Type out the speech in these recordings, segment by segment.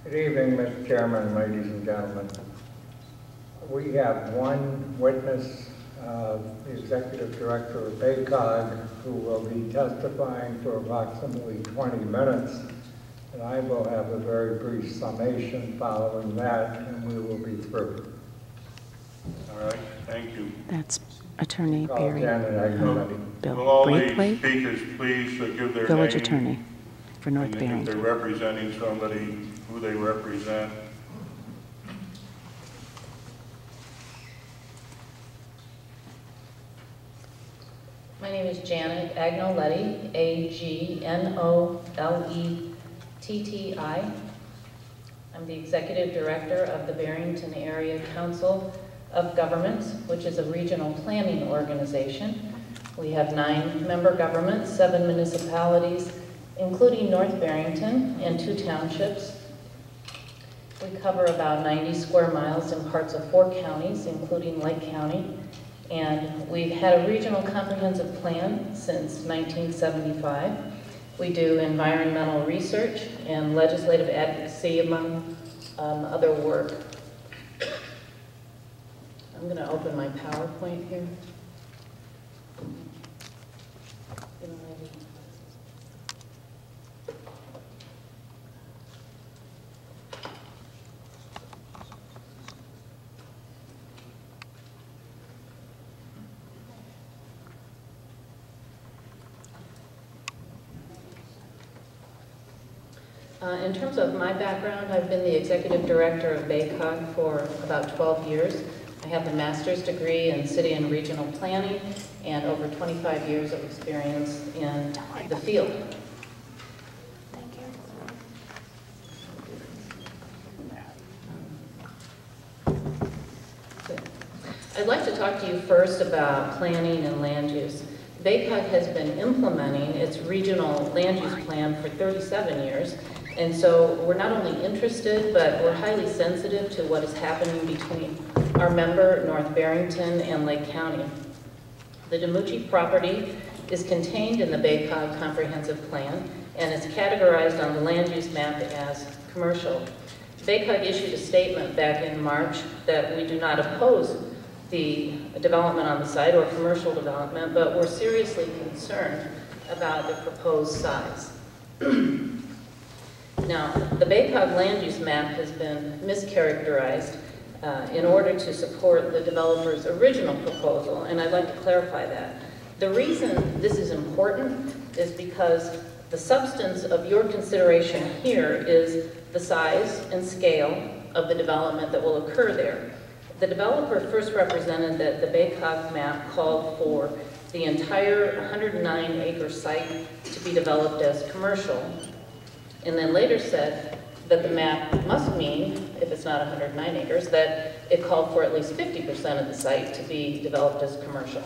Good evening, Mr. Chairman, ladies and gentlemen. We have one witness, the Executive Director of BACOG, who will be testifying for approximately 20 minutes. And I will have a very brief summation following that, and we will be through. All right, thank you. That's Attorney Barry. Will all the speakers please give their Village name Attorney for North and Barrington. if they're representing somebody, who they represent. My name is Janet Agnoletti, A-G-N-O-L-E-T-T-I. I'm the Executive Director of the Barrington Area Council of Governments, which is a regional planning organization. We have 9 member governments, 7 municipalities, including North Barrington and 2 townships. We cover about 90 square miles in parts of 4 counties, including Lake County. And we've had a regional comprehensive plan since 1975. We do environmental research and legislative advocacy, among other work. I'm going to open my PowerPoint here. In terms of my background, I've been the Executive Director of BACOG for about 12 years. I have a master's degree in City and Regional Planning and over 25 years of experience in the field. I'd like to talk to you first about planning and land use. BACOG has been implementing its regional land use plan for 37 years. And so we're not only interested, but we're highly sensitive to what is happening between our member, North Barrington, and Lake County. The Dimucci property is contained in the BACOG Comprehensive Plan and is categorized on the land use map as commercial. BACOG issued a statement back in March that we do not oppose the development on the site or commercial development, but we're seriously concerned about the proposed size. Now, the BACOG land use map has been mischaracterized in order to support the developer's original proposal, and I'd like to clarify that. The reason this is important is because the substance of your consideration here is the size and scale of the development that will occur there. The developer first represented that the BACOG map called for the entire 109-acre site to be developed as commercial, and then later said that the map must mean, if it's not 109 acres, that it called for at least 50% of the site to be developed as commercial.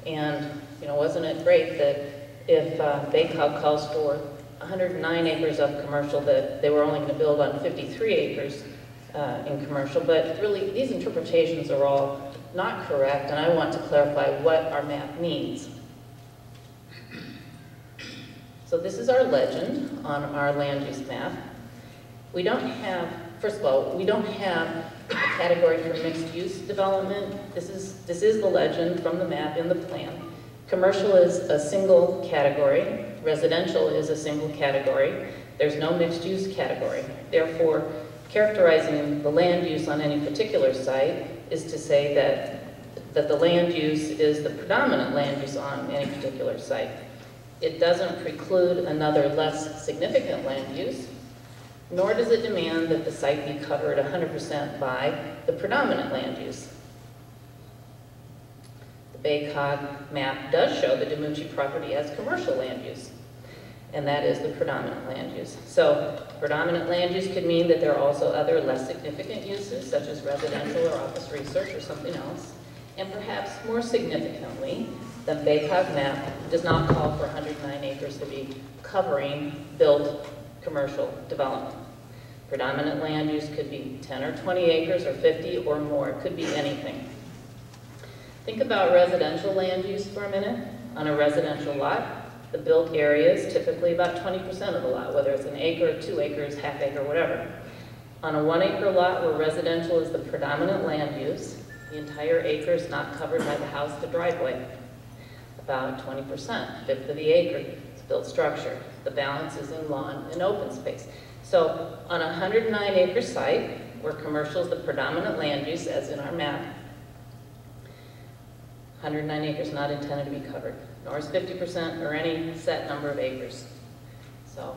And, you know, wasn't it great that if BACOG calls for 109 acres of commercial, that they were only going to build on 53 acres in commercial? But really, these interpretations are all not correct, and I want to clarify what our map means. So this is our legend on our land use map. We don't have, first of all, we don't have a category for mixed use development. This is the legend from the map in the plan. Commercial is a single category. Residential is a single category. There's no mixed use category. Therefore, characterizing the land use on any particular site is to say that the land use is the predominant land use on any particular site. It doesn't preclude another less significant land use, nor does it demand that the site be covered 100% by the predominant land use. The BACOG map does show the Dimucci property as commercial land use, and that is the predominant land use. So predominant land use could mean that there are also other less significant uses, such as residential or office research or something else. And perhaps more significantly, the BACOG map does not call for 109 acres to be covering built commercial development. Predominant land use could be 10 or 20 acres or 50 or more. It could be anything. Think about residential land use for a minute. On a residential lot, the built area is typically about 20% of the lot, whether it's an acre, 2 acres, half acre, whatever. On a 1 acre lot where residential is the predominant land use, the entire acre is not covered by the house to driveway. About 20%, fifth of the acre is built structure. The balance is in lawn and open space. So on a 109 acre site where commercial is the predominant land use, as in our map, 109 acres not intended to be covered, nor is 50% or any set number of acres. So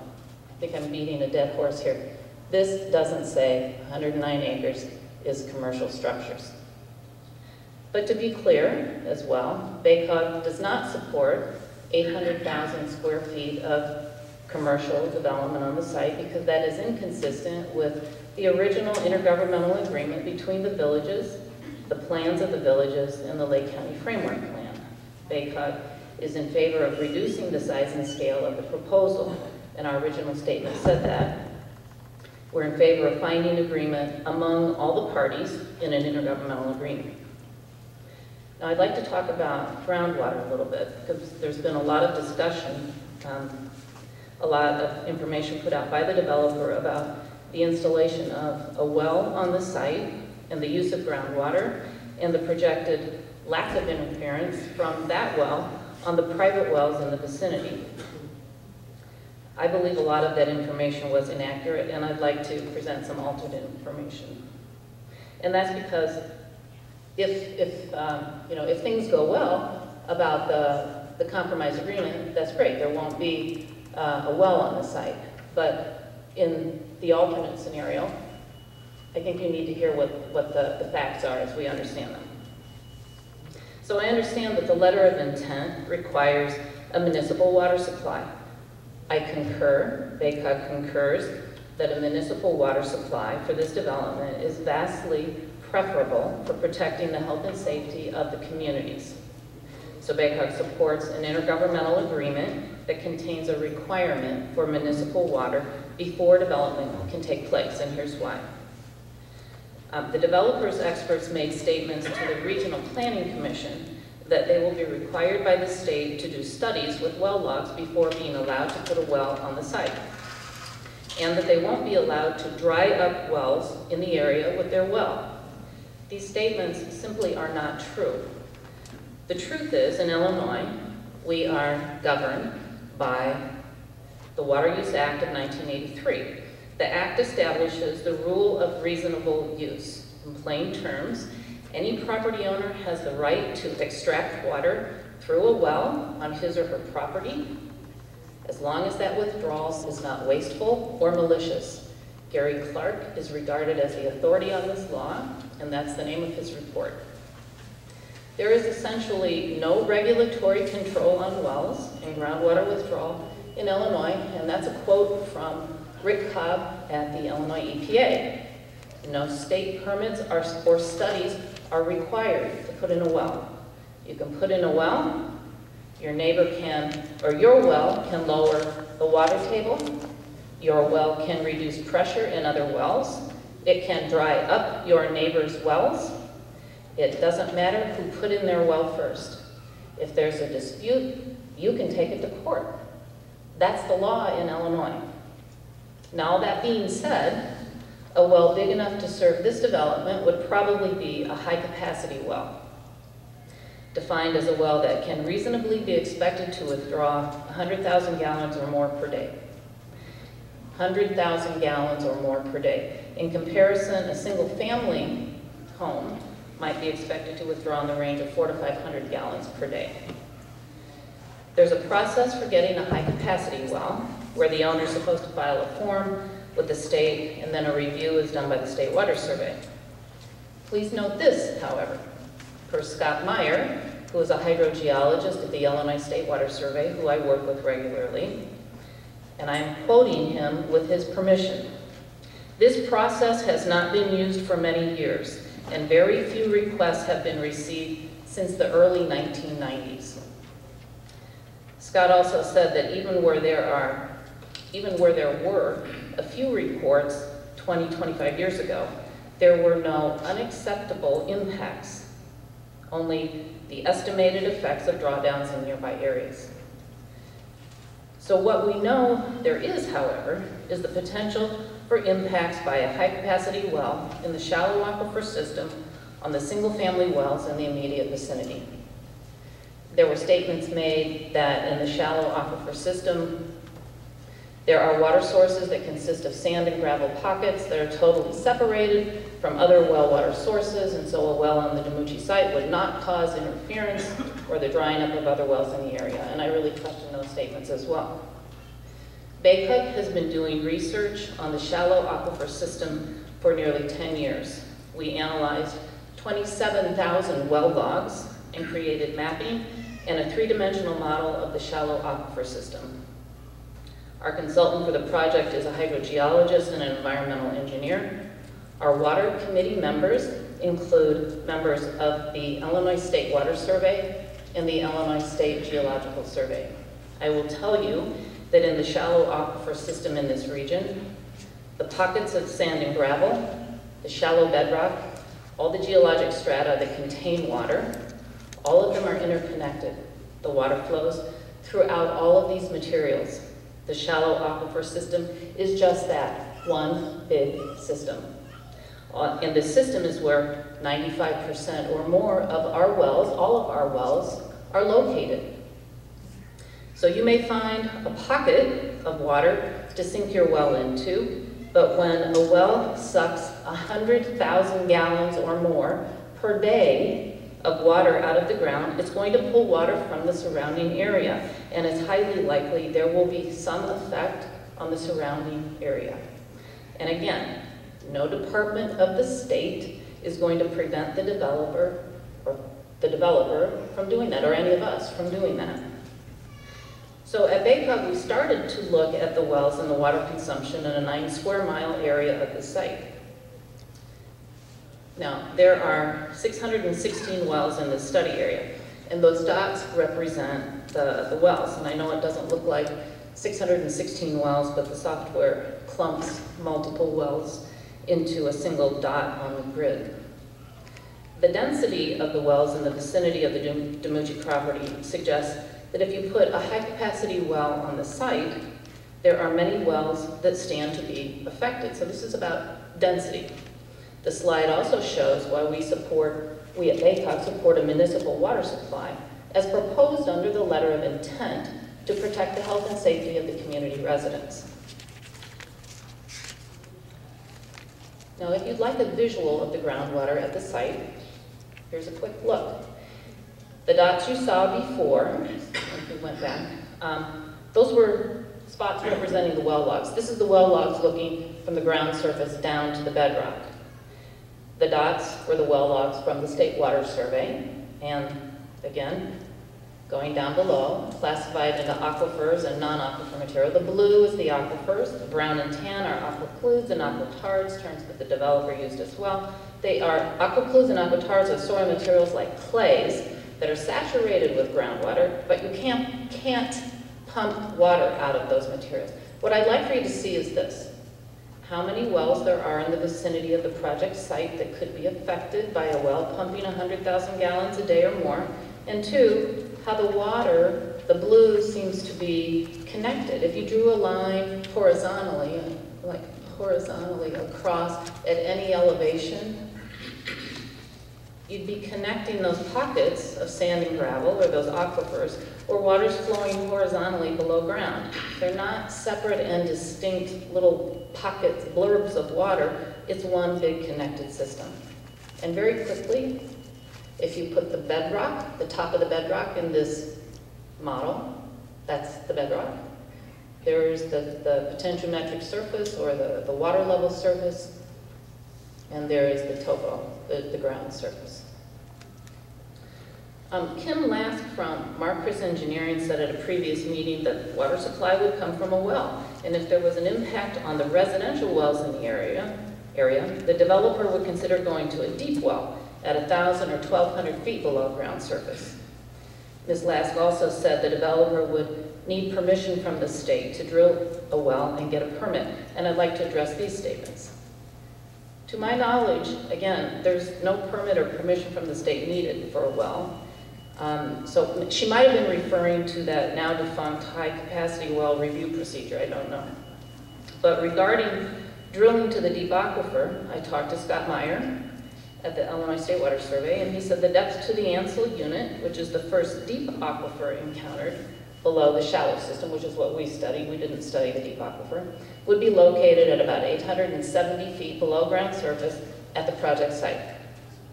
I think I'm beating a dead horse here. This doesn't say 109 acres is commercial structures. But to be clear as well, BACOG does not support 800,000 square feet of commercial development on the site because that is inconsistent with the original intergovernmental agreement between the villages, the plans of the villages, and the Lake County Framework Plan. BACOG is in favor of reducing the size and scale of the proposal, and our original statement said that. We're in favor of finding agreement among all the parties in an intergovernmental agreement. Now I'd like to talk about groundwater a little bit because there's been a lot of discussion, a lot of information put out by the developer about the installation of a well on the site and the use of groundwater and the projected lack of interference from that well on the private wells in the vicinity. I believe a lot of that information was inaccurate, and I'd like to present some alternate information. And that's because if things go well about the compromise agreement, that's great. There won't be a well on the site. But in the alternate scenario, I think you need to hear what the facts are as we understand them. So I understand that the letter of intent requires a municipal water supply. I concur, BACOG concurs, that a municipal water supply for this development is vastly preferable for protecting the health and safety of the communities. So BACOG supports an intergovernmental agreement that contains a requirement for municipal water before development can take place, and here's why. The developers' experts made statements to the Regional Planning Commission that they will be required by the state to do studies with well logs before being allowed to put a well on the site, and that they won't be allowed to dry up wells in the area with their well. These statements simply are not true. The truth is, in Illinois, we are governed by the Water Use Act of 1983. The act establishes the rule of reasonable use. In plain terms, any property owner has the right to extract water through a well on his or her property, as long as that withdrawal is not wasteful or malicious. Gary Clark is regarded as the authority on this law, and that's the name of his report. There is essentially no regulatory control on wells and groundwater withdrawal in Illinois, and that's a quote from Rick Cobb at the Illinois EPA. No state permits or studies are required to put in a well. You can put in a well, your neighbor can, or your well can lower the water table, your well can reduce pressure in other wells, it can dry up your neighbor's wells. It doesn't matter who put in their well first. If there's a dispute, you can take it to court. That's the law in Illinois. Now, that being said, a well big enough to serve this development would probably be a high-capacity well, defined as a well that can reasonably be expected to withdraw 100,000 gallons or more per day. 100,000 gallons or more per day. In comparison, a single-family home might be expected to withdraw in the range of 400 to 500 gallons per day. There's a process for getting a high-capacity well, where the owner is supposed to file a form with the state, and then a review is done by the State Water Survey. Please note this, however. Per Scott Meyer, who is a hydrogeologist at the Illinois State Water Survey, who I work with regularly, and I am quoting him with his permission. This process has not been used for many years, and very few requests have been received since the early 1990s. Scott also said that even where there were a few reports 20, 25 years ago, there were no unacceptable impacts, only the estimated effects of drawdowns in nearby areas. So what we know there is, however, is the potential for impacts by a high-capacity well in the shallow aquifer system on the single-family wells in the immediate vicinity. There were statements made that in the shallow aquifer system, there are water sources that consist of sand and gravel pockets that are totally separated from other well water sources, and so a well on the Dimucci site would not cause interference or the drying up of other wells in the area. And I really question those statements as well. BACOG has been doing research on the shallow aquifer system for nearly 10 years. We analyzed 27,000 well logs and created mapping and a three-dimensional model of the shallow aquifer system. Our consultant for the project is a hydrogeologist and an environmental engineer. Our water committee members include members of the Illinois State Water Survey and the Illinois State Geological Survey. I will tell you that in the shallow aquifer system in this region, the pockets of sand and gravel, the shallow bedrock, all the geologic strata that contain water, all of them are interconnected. The water flows throughout all of these materials. The shallow aquifer system is just that, one big system. And this system is where 95% or more of our wells, all of our wells, are located. So you may find a pocket of water to sink your well into, but when a well sucks 100,000 gallons or more per day of water out of the ground, it's going to pull water from the surrounding area, and it's highly likely there will be some effect on the surrounding area. And again, no department of the state is going to prevent the developer from doing that, or any of us from doing that. So at BACOG, we started to look at the wells and the water consumption in a 9 square mile area of the site. Now, there are 616 wells in this study area, and those dots represent the wells. And I know it doesn't look like 616 wells, but the software clumps multiple wells into a single dot on the grid. The density of the wells in the vicinity of the Dimucci property suggests that if you put a high-capacity well on the site, there are many wells that stand to be affected. So this is about density. The slide also shows why we at BACOG support a municipal water supply as proposed under the letter of intent to protect the health and safety of the community residents. Now, if you'd like a visual of the groundwater at the site, here's a quick look. The dots you saw before, if we went back, those were spots representing the well logs. This is the well logs looking from the ground surface down to the bedrock. The dots were the well logs from the State Water Survey, and again, going down below, classified into aquifers and non-aquifer material. The blue is the aquifers, the brown and tan are aquicludes and aquatards, terms that the developer used as well. They are aquicludes and aquatards are soil materials like clays that are saturated with groundwater, but you can't pump water out of those materials. What I'd like for you to see is this. How many wells there are in the vicinity of the project site that could be affected by a well pumping 100,000 gallons a day or more, and two, how the water, the blue, seems to be connected. If you drew a line horizontally, like horizontally across at any elevation, you'd be connecting those pockets of sand and gravel, or those aquifers, where water's flowing horizontally below ground. They're not separate and distinct little pockets, blurbs of water. It's one big connected system. And very quickly, if you put the bedrock, the top of the bedrock in this model, that's the bedrock. There's the potentiometric surface, or the water level surface, and there is the topo, the ground surface. Kim Lask from Marcus Engineering said at a previous meeting that water supply would come from a well, and if there was an impact on the residential wells in the area, the developer would consider going to a deep well at 1,000 or 1,200 feet below ground surface. Ms. Lask also said the developer would need permission from the state to drill a well and get a permit, and I'd like to address these statements. To my knowledge, again, there's no permit or permission from the state needed for a well. So she might have been referring to that now defunct high capacity well review procedure, I don't know. But regarding Drilling to the deep aquifer, I talked to Scott Meyer at the Illinois State Water Survey, and he said the depth to the Ansel unit, which is the first deep aquifer encountered below the shallow system, which is what we studied, we didn't study the deep aquifer, would be located at about 870 feet below ground surface at the project site.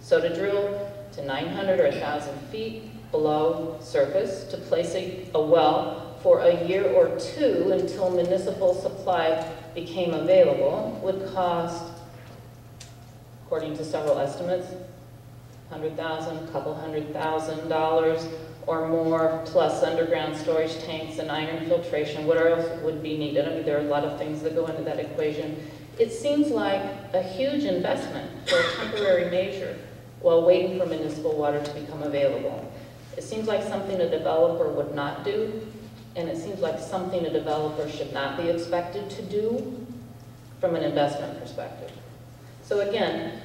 So to drill to 900 or 1,000 feet below surface to place a well for a year or two until municipal supply became available would cost, according to several estimates, $100,000, couple $100,000 or more, plus underground storage tanks and iron filtration. What else would be needed? I mean, there are a lot of things that go into that equation. It seems like a huge investment for a temporary measure while waiting for municipal water to become available. It seems like something a developer would not do, and it seems like something a developer should not be expected to do from an investment perspective. So again,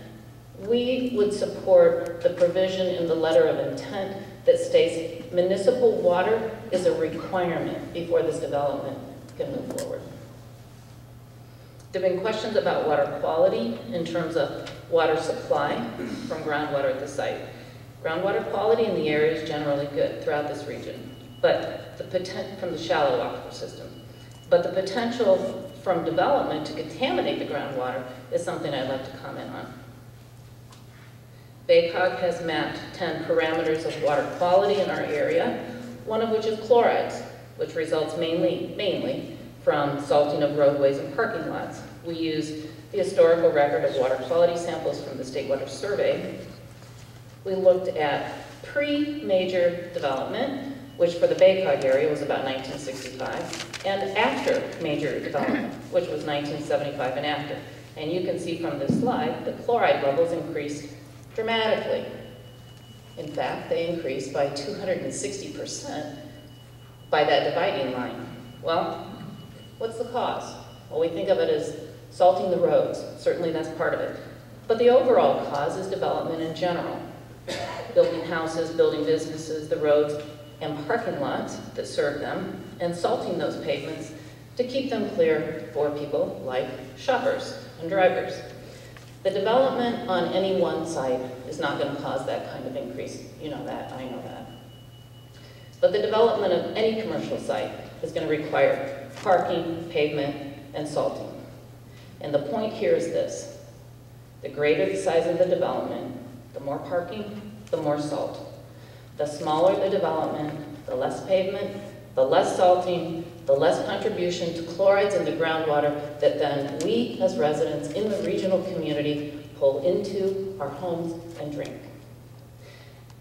we would support the provision in the letter of intent that states municipal water is a requirement before this development can move forward. There have been questions about water quality in terms of water supply from groundwater at the site. Groundwater quality in the area is generally good throughout this region, but the potential from the shallow aquifer system. But the potential from development to contaminate the groundwater is something I'd like to comment on. BACOG has mapped 10 parameters of water quality in our area, one of which is chlorides, which results mainly from salting of roadways and parking lots. We use the historical record of water quality samples from the State Water Survey. We looked at pre-major development, which for the BACOG area was about 1965, and after major development, which was 1975 and after. And you can see from this slide that chloride levels increased dramatically. In fact, they increased by 260% by that dividing line. Well, what's the cause? Well, we think of it as salting the roads. Certainly that's part of it. But the overall cause is development in general. Building houses, building businesses, the roads, and parking lots that serve them, and salting those pavements to keep them clear for people like shoppers and drivers. The development on any one site is not going to cause that kind of increase. You know that, I know that. But the development of any commercial site is going to require parking, pavement, and salting. And the point here is this: the greater the size of the development, the more parking, the more salt. The smaller the development, the less pavement, the less salting, the less contribution to chlorides in the groundwater that then we as residents in the regional community pull into our homes and drink.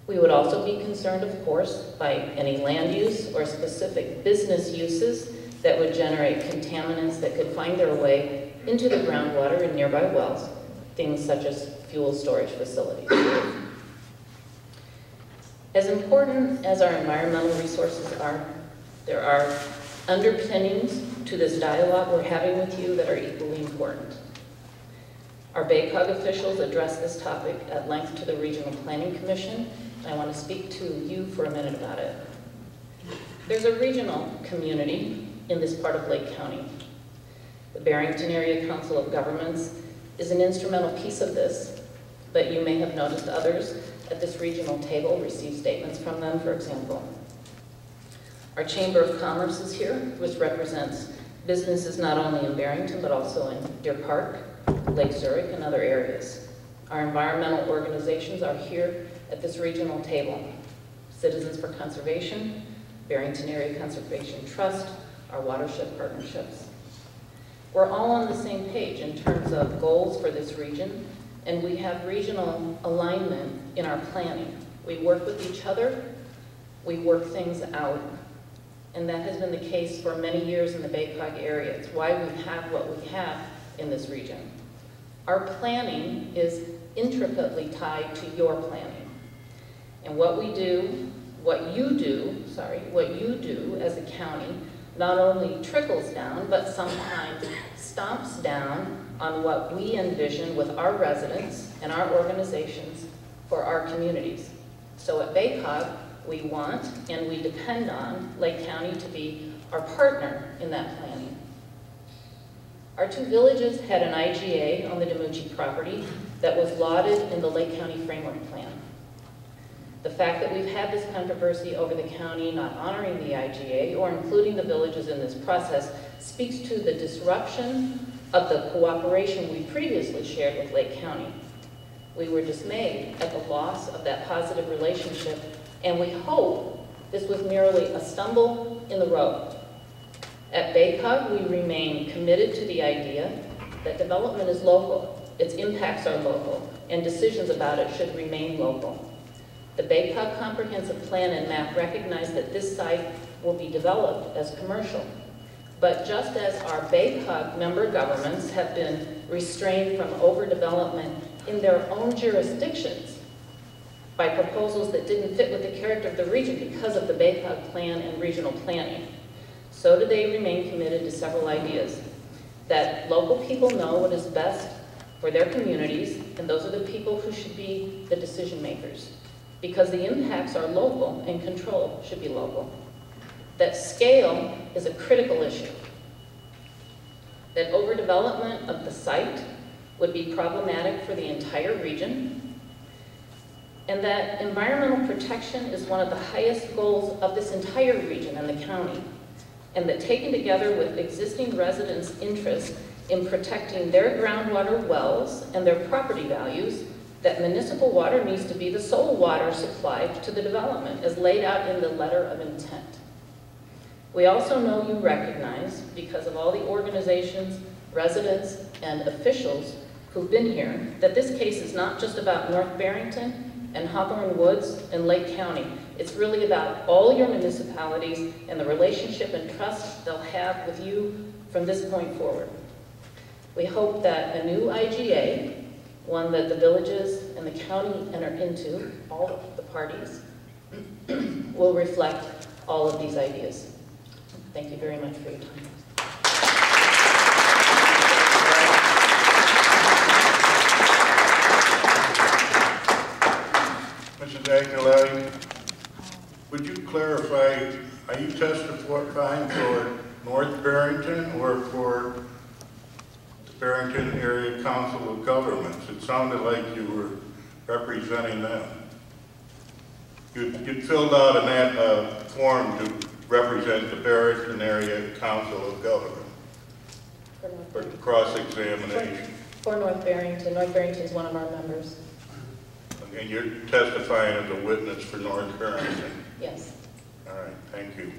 We would also be concerned, of course, by any land use or specific business uses that would generate contaminants that could find their way into the groundwater in nearby wells, things such as fuel storage facilities. As important as our environmental resources are, there are underpinnings to this dialogue we're having with you that are equally important. Our BACOG officials addressed this topic at length to the Regional Planning Commission, and I want to speak to you for a minute about it. There's a regional community in this part of Lake County. The Barrington Area Council of Governments is an instrumental piece of this, but you may have noticed others at this regional table receive statements from them, for example. Our Chamber of Commerce is here, which represents businesses not only in Barrington, but also in Deer Park, Lake Zurich, and other areas. Our environmental organizations are here at this regional table. Citizens for Conservation, Barrington Area Conservation Trust, our watershed partnerships. We're all on the same page in terms of goals for this region, and we have regional alignment in our planning. We work with each other, we work things out, and that has been the case for many years in the BACOG area. It's why we have what we have in this region. Our planning is intricately tied to your planning. And what you do as a county not only trickles down, but sometimes stomps down on what we envision with our residents and our organizations for our communities. So at BACOG, we want and we depend on Lake County to be our partner in that planning. Our two villages had an IGA on the Dimucci property that was lauded in the Lake County Framework Plan. The fact that we've had this controversy over the county not honoring the IGA or including the villages in this process speaks to the disruption of the cooperation we previously shared with Lake County. We were dismayed at the loss of that positive relationship, and we hope this was merely a stumble in the road. At BACOG, we remain committed to the idea that development is local, its impacts are local, and decisions about it should remain local. The BACOG Comprehensive Plan and Map recognize that this site will be developed as commercial. But just as our BACOG member governments have been restrained from overdevelopment in their own jurisdictions by proposals that didn't fit with the character of the region because of the BACOG plan and regional planning, so do they remain committed to several ideas. That local people know what is best for their communities, and those are the people who should be the decision makers, because the impacts are local and control should be local. That scale is a critical issue. That overdevelopment of the site would be problematic for the entire region, and that environmental protection is one of the highest goals of this entire region and the county, and that taken together with existing residents' interests in protecting their groundwater wells and their property values, that municipal water needs to be the sole water supply to the development as laid out in the letter of intent. We also know you recognize, because of all the organizations, residents, and officials who've been here, that this case is not just about North Barrington and Hawthorne Woods and Lake County. It's really about all your municipalities and the relationship and trust they'll have with you from this point forward. We hope that a new IGA, one that the villages and the county enter into, all of the parties, will reflect all of these ideas. Thank you very much for your time. Mrs. Aguilera, would you clarify, are you testifying for North Barrington or for the Barrington Area Council of Governments? It sounded like you were representing them. You'd filled out a form to represent the Barrington Area Council of Government for cross-examination. For North Barrington. North Barrington is one of our members. And you're testifying as a witness for North Barrington? Yes. All right, thank you.